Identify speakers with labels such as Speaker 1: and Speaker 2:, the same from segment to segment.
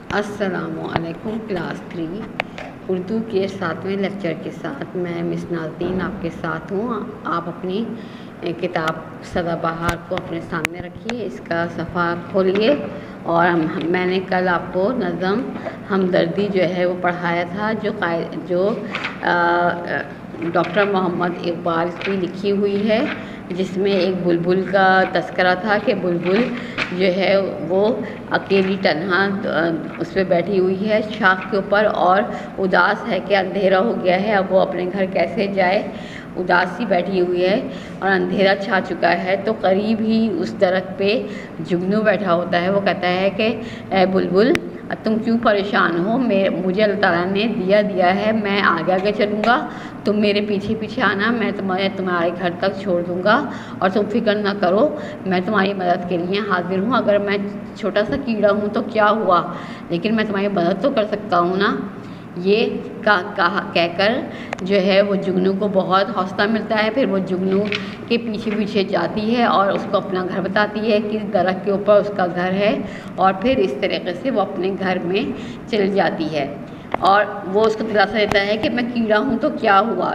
Speaker 1: السلام علیکم کلاس 3 اردو کے 7ویں لیکچر کے ساتھ میں مس نازنین آپ کے ساتھ ہوں۔ آپ اپنی کتاب سدا بہار کو اپنے سامنے رکھیے، اس کا صفحہ کھولیے اور میں نے کل آپ کو نظم ہمدردی جو ہے وہ پڑھایا تھا، جو ڈاکٹر محمد اقبال کی لکھی ہوئی ہے، جس میں ایک بلبل کا تذکرہ تھا کہ بلبل جو ہے وہ اکیلی تنہا اس پہ بیٹھی ہوئی ہے شاخ کے اوپر اور اداس ہے کہ اندھیرا ہو گیا ہے، اب وہ اپنے گھر کیسے جائے، اداسی بیٹھی ہوئی ہے اور اندھیرا چھا چکا ہے۔ تو قریب ہی اس درخت پہ جگنو بیٹھا ہوتا ہے، وہ کہتا ہے کہ اے بلبل تم کیوں پریشان ہو، مجھے اللہ تعالیٰ نے دیا ہے، میں آگے آگے چلوں گا، تم میرے پیچھے پیچھے آنا، میں تمہارے گھر تک چھوڑ دوں گا اور تم فکر نہ کرو، میں تمہاری مدد کے لیے حاضر ہوں۔ اگر میں چھوٹا سا کیڑا ہوں تو کیا ہوا، لیکن میں تمہاری مدد تو کر سکتا ہوں نا۔ یہ کہہ کر جو ہے وہ جگنو کو بہت حوصلہ ملتا ہے، پھر وہ جگنو کے پیچھے پیچھے جاتی ہے اور اس کو اپنا گھر بتاتی ہے کہ درخت کے اوپر اس کا گھر ہے، اور پھر اس طریقے سے وہ اپنے گھر میں چلی جاتی ہے اور وہ اس کو دلاسا دیتا ہے کہ میں کیڑا ہوں تو کیا ہوا،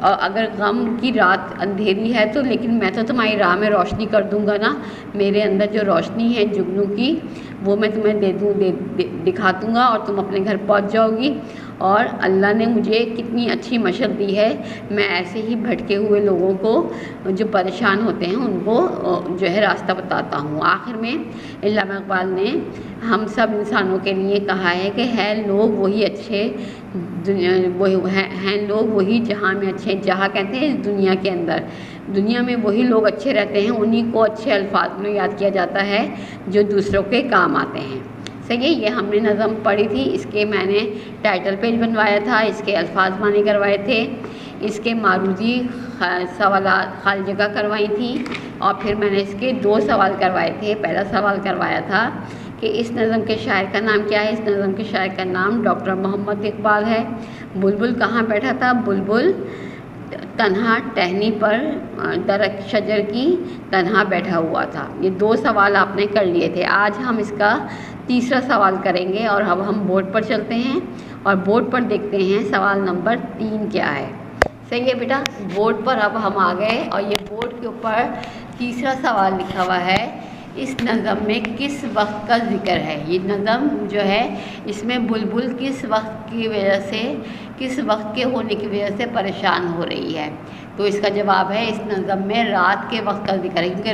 Speaker 1: اور اگر غم کی رات اندھیری ہے تو لیکن میں تو تمہاری راہ میں روشنی کر دوں گا نا، میرے اندر جو روشنی ہے جگنو کی وہ میں تمہیں دکھا دوں گا اور تم اپنے گھر پہنچ جاؤ گی۔ اور اللہ نے مجھے کتنی اچھی مشق دی ہے، میں ایسے ہی بھٹکے ہوئے لوگوں کو جو پریشان ہوتے ہیں ان کو جو ہے راستہ بتاتا ہوں۔ آخر میں علامہ اقبال نے ہم سب انسانوں کے لیے کہا ہے کہ ہیں لوگ وہی اچھے، ہیں لوگ وہی جہاں میں اچھے، جہاں کہتے ہیں اس دنیا کے اندر، دنیا میں وہی لوگ اچھے رہتے ہیں، انہی کو اچھے الفاظ میں یاد کیا جاتا ہے جو دوسروں کے کام آتے ہیں۔ صحیح ہے، یہ ہم نے نظم پڑھی تھی، اس کے میں نے ٹائٹل پیج بنوایا تھا، اس کے الفاظ معنی کروائے تھے، اس کے معروضی سوالات خالی جگہ کروائی تھی، اور پھر میں نے اس کے 2 سوال کروائے تھے۔ پہلا سوال کروایا تھا کہ اس نظم کے شاعر کا نام کیا ہے۔ اس نظم کے شاعر کا نام ڈاکٹر محمد اقبال ہے۔ بلبل کہاں بیٹھا تھا، بلبل تنہا ٹہنی پر درخت شجر کی تنہا بیٹھا ہوا تھا۔ یہ 2 سوال آپ نے کر لیے تھے۔ آج ہم اس کا تیسرا سوال کریں گے اور اب ہم بورڈ پر چلتے ہیں اور بورڈ پر دیکھتے ہیں سوال نمبر 3 کیا ہے۔ صحیح ہے بیٹا، بورڈ پر اب ہم آ گئے اور یہ بورڈ کے اوپر تیسرا سوال لکھا ہوا ہے، اس نظم میں کس وقت کا ذکر ہے۔ یہ نظم جو ہے اس میں بلبل کس وقت کے ہونے کی وجہ سے پریشان ہو رہی ہے، تو اس کا جواب ہے اس نظم میں رات کے وقت کا ذکر ہے، کیونکہ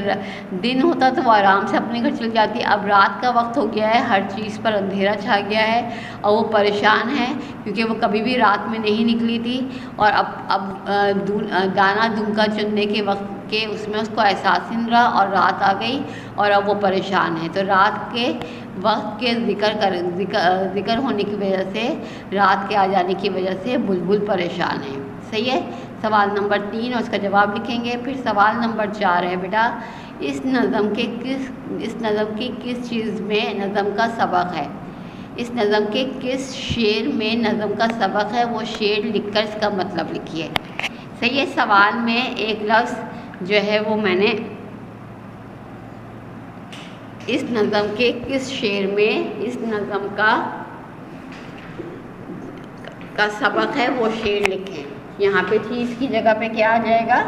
Speaker 1: دن ہوتا تو وہ آرام سے اپنے گھر چل جاتی، اب رات کا وقت ہو گیا ہے، ہر چیز پر اندھیرا چھا گیا ہے اور وہ پریشان ہے کیونکہ وہ کبھی بھی رات میں نہیں نکلی تھی، اور اب دانہ دنکا چننے کے وقت کے اس میں اس کو احساس ہی نہیں رہا اور رات آ گئی اور اب وہ پریشان ہے، تو رات کے وقت کے ذکر ہونے کی وجہ سے، رات کے آ جانے کی وجہ سے بلبل پریشان ہے۔ صحیح ہے، سوال نمبر 3 اور اس کا جواب لکھیں گے۔ پھر سوال نمبر 4 ہے بیٹا، اس نظم کی کس چیز میں نظم کا سبق ہے، اس نظم کے کس شعر میں نظم کا سبق ہے، وہ شعر لکھ کر اس کا مطلب لکھیے۔ صحیح ہے، سوال میں ایک لفظ جو ہے وہ میں نے اس نظم کے کس شعر میں اس نظم کا سبق ہے وہ شعر لکھیں۔ یہاں پہ چیز کی جگہ پہ کیا آ جائے گا،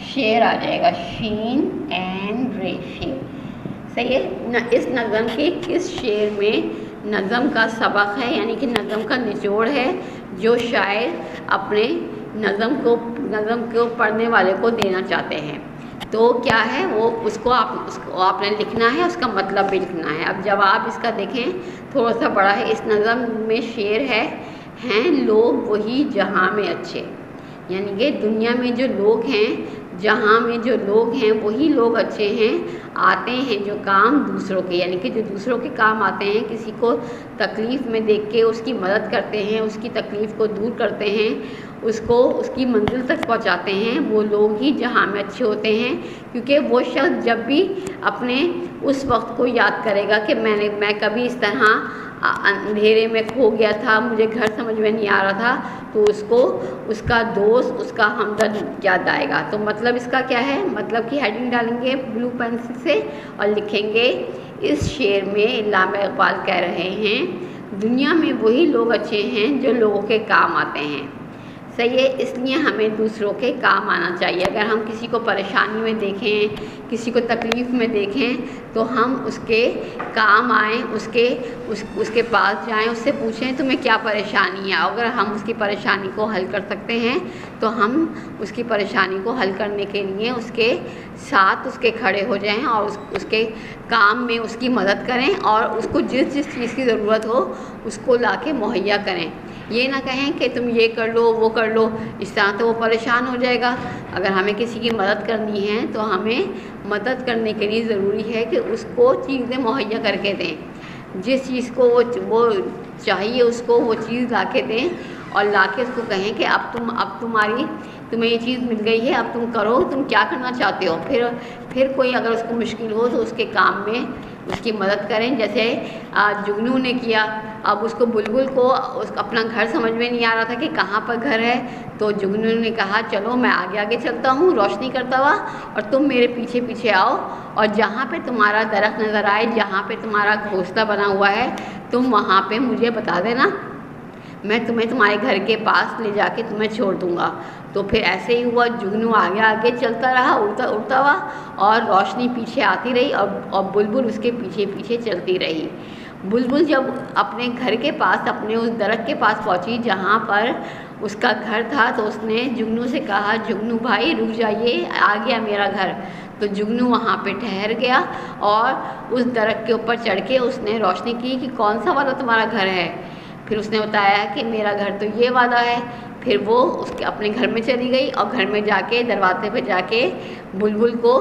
Speaker 1: شعر آ جائے گا، شین اینڈ رے، شعر۔ صحیح ہے، اس نظم کے کس شعر میں نظم کا سبق ہے، یعنی کہ نظم کا نچوڑ ہے جو شاعر اپنے نظم کو پڑھنے والے کو دینا چاہتے ہیں، تو کیا ہے وہ اس کو آپ نے لکھنا ہے، اس کا مطلب بھی لکھنا ہے۔ اب جواب اس کا دیکھیں تھوڑا سا بڑا ہے، اس نظم میں شعر ہے، ہیں لوگ وہی جہاں میں اچھے، یعنی کہ دنیا میں جو لوگ ہیں، جہاں میں جو لوگ ہیں وہی لوگ اچھے ہیں، آتے ہیں جو کام دوسروں کے، یعنی کہ جو دوسروں کے کام آتے ہیں، کسی کو تکلیف میں دیکھ کے اس کی مدد کرتے ہیں، اس کی تکلیف کو دور کرتے ہیں، اس کو اس کی منزل تک پہنچاتے ہیں، وہ لوگ ہی جہاں میں اچھے ہوتے ہیں، کیونکہ وہ شخص جب بھی اپنے اس وقت کو یاد کرے گا کہ میں کبھی اس طرح اندھیرے میں کھو گیا تھا، مجھے گھر سمجھ میں نہیں آ رہا تھا، تو اس کو اس کا دوست، اس کا ہمدرد یاد آئے گا۔ تو مطلب اس کا کیا ہے، مطلب کی ہیڈنگ ڈالیں گے بلو پینسل سے اور لکھیں گے اس شعر میں علامہ اقبال کہہ رہے ہیں دنیا میں وہی لوگ اچھے ہیں جو لوگوں کے کام آتے ہیں. صحیح ہے. اس لیے ہمیں دوسروں کے کام آنا چاہیے. اگر ہم کسی کو پریشانی میں دیکھیں, کسی کو تکلیف میں دیکھیں, تو ہم اس کے کام آئیں, اس کے پاس جائیں, اس سے پوچھیں تمہیں کیا پریشانی ہے. اگر ہم اس کی پریشانی کو حل کر سکتے ہیں تو ہم اس کی پریشانی کو حل کرنے کے لیے اس کے ساتھ اس کے کھڑے ہو جائیں اور اس کے کام میں اس کی مدد کریں, اور اس کو جس چیز کی ضرورت ہو اس کو لا کے مہیا کریں. یہ نہ کہیں کہ تم یہ کر لو وہ کر لو, اس طرح تو وہ پریشان ہو جائے گا. اگر ہمیں کسی کی مدد کرنی ہے تو ہمیں مدد کرنے کے لیے ضروری ہے کہ اس کو چیزیں مہیا کر کے دیں, جس چیز کو وہ چاہیے اس کو وہ چیز لا کے دیں, اور لا کے اس کو کہیں کہ اب تمہیں یہ چیز مل گئی ہے, اب تم کرو, تم کیا کرنا چاہتے ہو. پھر کوئی اگر اس کو مشکل ہو تو اس کے کام میں اس کی مدد کریں. جیسے جگنو نے کیا. اب اس کو بلبل کو اپنا گھر سمجھ میں نہیں آ رہا تھا کہ کہاں پر گھر ہے, تو جگنو نے کہا چلو میں آگے آگے چلتا ہوں روشنی کرتا ہوا, اور تم میرے پیچھے پیچھے آؤ, اور جہاں پہ تمہارا درخت نظر آئے, جہاں پہ تمہارا گھونسلہ بنا ہوا ہے, تم وہاں پہ مجھے بتا دینا, میں تمہیں تمہارے گھر کے پاس لے جا کے تمہیں چھوڑ دوں گا. تو پھر ایسے ہی ہوا, جگنو آگے آگے چلتا رہا اڑتا ہوا, اور روشنی پیچھے آتی رہی, اور بلبل اس کے پیچھے پیچھے چلتی رہی. بلبل جب اپنے گھر کے پاس, اپنے اس درخت کے پاس پہنچی جہاں پر اس کا گھر تھا, تو اس نے جگنو سے کہا جگنو بھائی رک جائیے, آ گیا میرا گھر. تو جگنو وہاں پہ ٹھہر گیا اور اس درخت کے اوپر چڑھ کے اس نے روشنی کی کہ کون سا والا تمہارا گھر ہے. پھر اس نے بتایا کہ میرا گھر تو یہ والا ہے. پھر وہ اس کے اپنے گھر میں چلی گئی, اور گھر میں جا کے دروازے پہ جا کے بلبل کو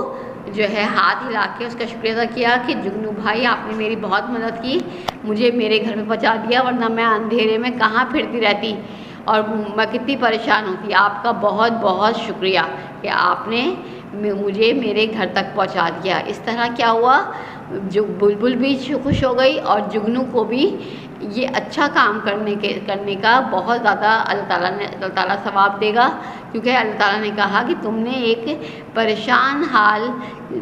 Speaker 1: جو ہے ہاتھ ہلا کے اس کا شکریہ ادا کیا کہ جگنو بھائی آپ نے میری بہت مدد کی, مجھے میرے گھر میں پہنچا دیا, ورنہ میں اندھیرے میں کہاں پھرتی رہتی اور میں کتنی پریشان ہوتی. آپ کا بہت بہت شکریہ کہ آپ نے مجھے میرے گھر تک پہنچا دیا. اس طرح کیا ہوا, جو بلبل بھی خوش ہو گئی, اور جگنو کو بھی یہ اچھا کام کرنے کا بہت زیادہ اللہ تعالیٰ ثواب دے گا, کیونکہ اللہ تعالیٰ نے کہا کہ تم نے ایک پریشان حال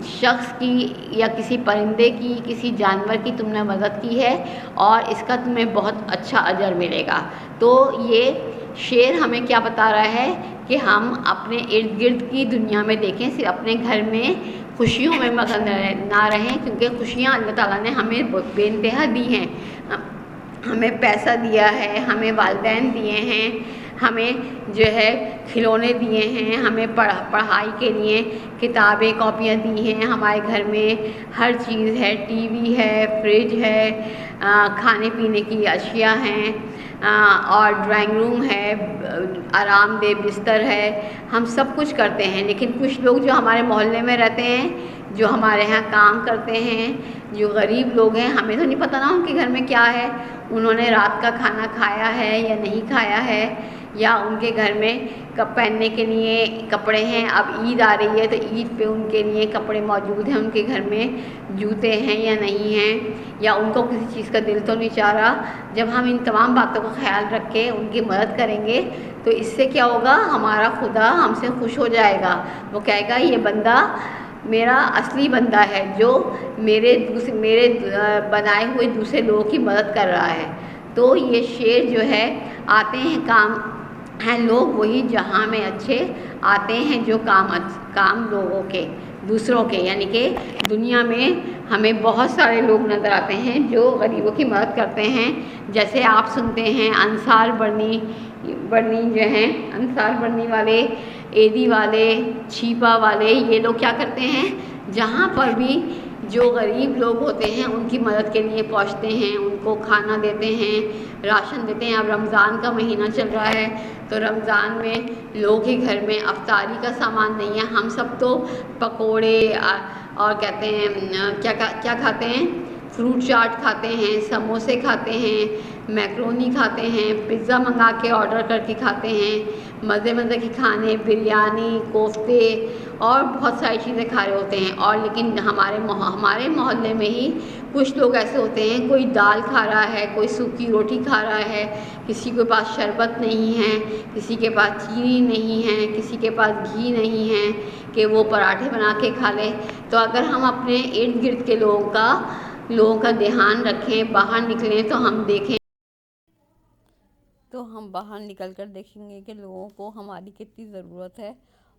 Speaker 1: شخص کی یا کسی پرندے کی, کسی جانور کی تم نے مدد کی ہے, اور اس کا تمہیں بہت اچھا اجر ملے گا. تو یہ شعر ہمیں کیا بتا رہا ہے کہ ہم اپنے ارد گرد کی دنیا میں دیکھیں, صرف اپنے گھر میں خوشیوں میں مگن نہ رہیں, کیونکہ خوشیاں اللہ تعالیٰ نے ہمیں بے انتہا دی ہیں. ہمیں پیسہ دیا ہے, ہمیں والدین دیے ہیں, ہمیں جو ہے کھلونے دیے ہیں, ہمیں پڑھائی کے لیے کتابیں کاپیاں دی ہیں, ہمارے گھر میں ہر چیز ہے, ٹی وی ہے, فریج ہے, کھانے پینے کی اشیاء ہیں, اور ڈرائنگ روم ہے, آرام دہ بستر ہے, ہم سب کچھ کرتے ہیں. لیکن کچھ لوگ جو ہمارے محلے میں رہتے ہیں, جو ہمارے یہاں کام کرتے ہیں, جو غریب لوگ ہیں, ہمیں تو نہیں پتہ نا ان کے گھر میں کیا ہے, انہوں نے رات کا کھانا کھایا ہے یا نہیں کھایا ہے, یا ان کے گھر میں پہننے کے لیے کپڑے ہیں. اب عید آ رہی ہے تو عید پہ ان کے لیے کپڑے موجود ہیں, ان کے گھر میں جوتے ہیں یا نہیں ہیں, یا ان کو کسی چیز کا دل تو نہیں چاہ رہا. جب ہم ان تمام باتوں کا خیال رکھ کے ان کی مدد کریں گے تو اس سے کیا ہوگا, ہمارا خدا ہم سے خوش ہو جائے گا. وہ کہے گا یہ بندہ میرا اصلی بندہ ہے جو میرے بنائے ہوئے دوسرے لوگوں کی مدد کر رہا ہے. تو یہ شعر جو ہے, آتے ہیں کام ہیں لوگ وہی جہاں میں اچھے, آتے ہیں جو کام لوگوں کے دوسروں کے, یعنی کہ دنیا میں ہمیں بہت سارے لوگ نظر آتے ہیں جو غریبوں کی مدد کرتے ہیں. جیسے آپ سنتے ہیں انصار برنی جو ہیں, انصار برنی والے, ایدی والے, چھیپا والے, یہ لوگ کیا کرتے ہیں, جہاں پر بھی جو غریب لوگ ہوتے ہیں ان کی مدد کے لیے پہنچتے ہیں, ان کو کھانا دیتے ہیں, راشن دیتے ہیں. اب رمضان کا مہینہ چل رہا ہے تو رمضان میں لوگوں کے گھر میں افطاری کا سامان نہیں ہے. ہم سب تو پکوڑے اور کہتے ہیں کیا کھاتے ہیں, فروٹ چاٹ کھاتے ہیں, سموسے کھاتے ہیں, میکرونی کھاتے ہیں, پزا منگا کے آرڈر کر کے کھاتے ہیں, مزے کے کھانے, بریانی, کوفتے اور بہت ساری چیزیں کھا رہے ہوتے ہیں. اور لیکن ہمارے محلے میں ہی کچھ لوگ ایسے ہوتے ہیں, کوئی دال کھا رہا ہے, کوئی سوکھی روٹی کھا رہا ہے, کسی کے پاس شربت نہیں ہے, کسی کے پاس چینی نہیں ہے, کسی کے پاس گھی نہیں ہے کہ وہ پراٹھے بنا کے کھا لے. تو اگر ہم اپنے ارد گرد کے لوگوں کا لوگوں کا دھیان رکھیں، باہر نکلیں تو ہم دیکھیں،
Speaker 2: تو ہم باہر نکل کر دیکھیں گے کہ لوگوں کو ہماری کتنی ضرورت ہے،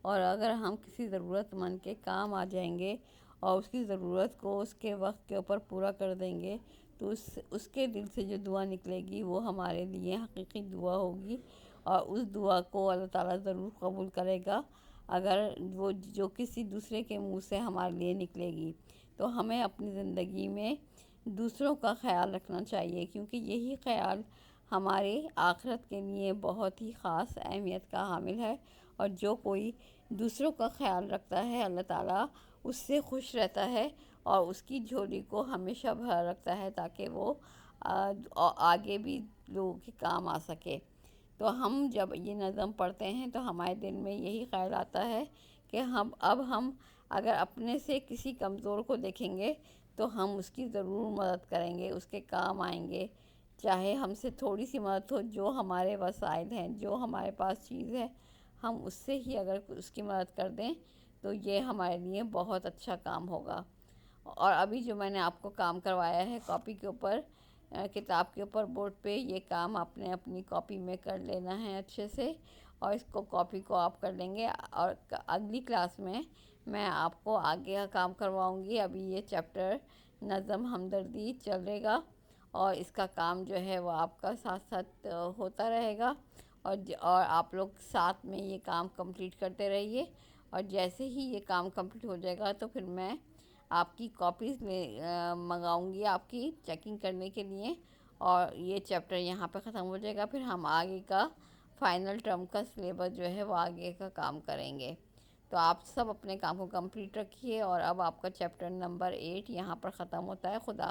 Speaker 2: اور اگر ہم کسی ضرورت مند کے کام آ جائیں گے اور اس کی ضرورت کو اس کے وقت کے اوپر پورا کر دیں گے، تو اس کے دل سے جو دعا نکلے گی وہ ہمارے لیے حقیقی دعا ہوگی، اور اس دعا کو اللہ تعالیٰ ضرور قبول کرے گا اگر وہ جو کسی دوسرے کے منہ سے ہمارے لیے نکلے گی۔ تو ہمیں اپنی زندگی میں دوسروں کا خیال رکھنا چاہیے، کیونکہ یہی خیال ہمارے آخرت کے لیے بہت ہی خاص اہمیت کا حامل ہے، اور جو کوئی دوسروں کا خیال رکھتا ہے اللہ تعالیٰ اس سے خوش رہتا ہے اور اس کی جھولی کو ہمیشہ بھر رکھتا ہے، تاکہ وہ آگے بھی لوگوں کے کام آ سکے۔ تو ہم جب یہ نظم پڑھتے ہیں تو ہمارے دل میں یہی خیال آتا ہے کہ ہم اگر اپنے سے کسی کمزور کو دیکھیں گے تو ہم اس کی ضرور مدد کریں گے، اس کے کام آئیں گے، چاہے ہم سے تھوڑی سی مدد ہو، جو ہمارے وسائل ہیں، جو ہمارے پاس چیز ہے، ہم اس سے ہی اگر اس کی مدد کر دیں تو یہ ہمارے لیے بہت اچھا کام ہوگا۔ اور ابھی جو میں نے آپ کو کام کروایا ہے کاپی کے اوپر، کتاب کے اوپر، بورڈ پہ، یہ کام آپ نے اپنی کاپی میں کر لینا ہے اچھے سے، اور اس کو کاپی کو آپ کر لیں گے، اور اگلی کلاس میں آپ کو آگے کا کام کرواؤں گی۔ ابھی یہ چیپٹر نظم ہمدردی چلے گا، اور اس کا کام جو ہے وہ آپ کا ساتھ ساتھ ہوتا رہے گا، اور آپ لوگ ساتھ میں یہ کام کمپلیٹ کرتے رہیے، اور جیسے ہی یہ کام کمپلیٹ ہو جائے گا تو پھر میں آپ کی کاپیز منگاؤں گی آپ کی چیکنگ کرنے کے لیے، اور یہ چیپٹر یہاں پہ ختم ہو جائے گا، پھر ہم آگے کا فائنل ٹرم کا سلیبس جو ہے وہ آگے کا کام کریں گے۔ تو آپ سب اپنے کام کو کمپلیٹ رکھیے، اور اب آپ کا چیپٹر نمبر 8 یہاں پر ختم ہوتا ہے۔ خدا